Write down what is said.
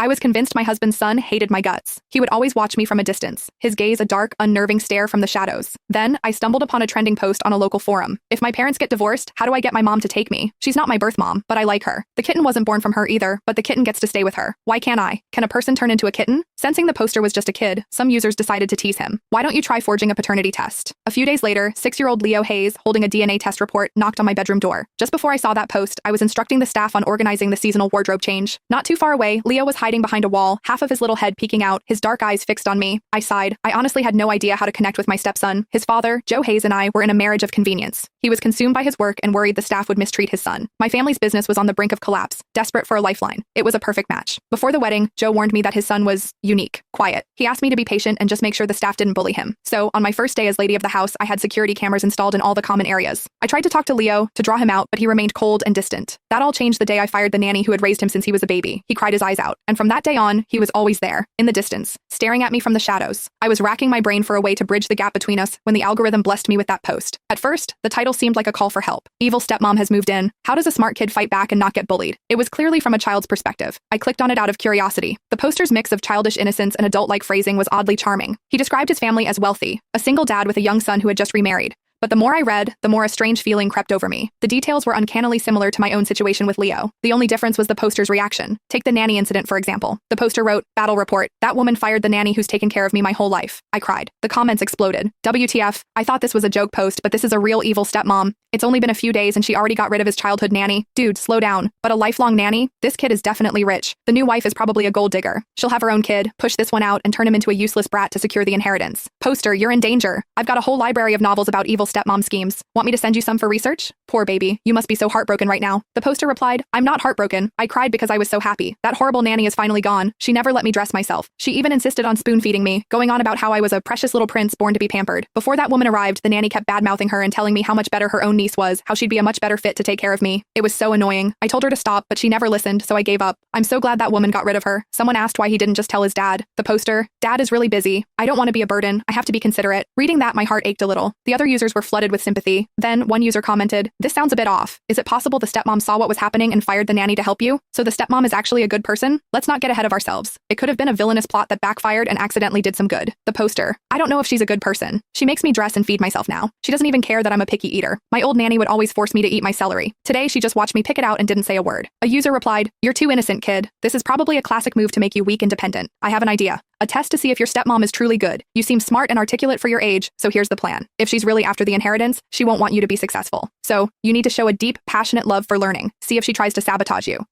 I was convinced my husband's son hated my guts. He would always watch me from a distance, his gaze a dark, unnerving stare from the shadows. Then, I stumbled upon a trending post on a local forum. If my parents get divorced, how do I get my mom to take me? She's not my birth mom, but I like her. The kitten wasn't born from her either, but the kitten gets to stay with her. Why can't I? Can a person turn into a kitten? Sensing the poster was just a kid, some users decided to tease him. Why don't you try forging a paternity test? A few days later, 6-year-old Leo Hayes, holding a DNA test report, knocked on my bedroom door. Just before I saw that post, I was instructing the staff on organizing the seasonal wardrobe change. Not too far away, Leo was hiding behind a wall, half of his little head peeking out, his dark eyes fixed on me. I sighed. I honestly had no idea how to connect with my stepson. His father, Joe Hayes, and I were in a marriage of convenience. He was consumed by his work and worried the staff would mistreat his son. My family's business was on the brink of collapse, desperate for a lifeline. It was a perfect match. Before the wedding, Joe warned me that his son was unique, quiet. He asked me to be patient and just make sure the staff didn't bully him. So, on my first day as lady of the house, I had security cameras installed in all the common areas. I tried to talk to Leo, to draw him out, but he remained cold and distant. That all changed the day I fired the nanny who had raised him since he was a baby. He cried his eyes out. And from that day on, he was always there, in the distance, staring at me from the shadows. I was racking my brain for a way to bridge the gap between us when the algorithm blessed me with that post. At first, the title seemed like a call for help. Evil stepmom has moved in. How does a smart kid fight back and not get bullied? It was clearly from a child's perspective. I clicked on it out of curiosity. The poster's mix of childish innocence and adult-like phrasing was oddly charming. He described his family as wealthy, a single dad with a young son who had just remarried. But the more I read, the more a strange feeling crept over me. The details were uncannily similar to my own situation with Leo. The only difference was the poster's reaction. Take the nanny incident, for example. The poster wrote, "Battle report. That woman fired the nanny who's taken care of me my whole life." I cried. The comments exploded. WTF, I thought this was a joke post, but this is a real evil stepmom. It's only been a few days and she already got rid of his childhood nanny. Dude, slow down. But a lifelong nanny? This kid is definitely rich. The new wife is probably a gold digger. She'll have her own kid, push this one out, and turn him into a useless brat to secure the inheritance. Poster, you're in danger. I've got a whole library of novels about evil stepmom schemes. Want me to send you some for research? Poor baby, you must be so heartbroken right now. The poster replied, I'm not heartbroken. I cried because I was so happy. That horrible nanny is finally gone. She never let me dress myself. She even insisted on spoon-feeding me, going on about how I was a precious little prince born to be pampered. Before that woman arrived, the nanny kept bad-mouthing her and telling me how much better her own niece was, how she'd be a much better fit to take care of me. It was so annoying. I told her to stop, but she never listened, so I gave up. I'm so glad that woman got rid of her. Someone asked why he didn't just tell his dad. The poster, Dad is really busy. I don't want to be a burden. I have to be considerate. Reading that, my heart ached a little. The other users were flooded with sympathy. Then, one user commented, this sounds a bit off. Is it possible the stepmom saw what was happening and fired the nanny to help you? So the stepmom is actually a good person? Let's not get ahead of ourselves. It could have been a villainous plot that backfired and accidentally did some good. The poster, I don't know if she's a good person. She makes me dress and feed myself now. She doesn't even care that I'm a picky eater. My old nanny would always force me to eat my celery. Today, she just watched me pick it out and didn't say a word. A user replied, you're too innocent, kid. This is probably a classic move to make you weak and dependent. I have an idea. A test to see if your stepmom is truly good. You seem smart and articulate for your age, so here's the plan. If she's really after the inheritance, she won't want you to be successful. So, you need to show a deep, passionate love for learning. See if she tries to sabotage you.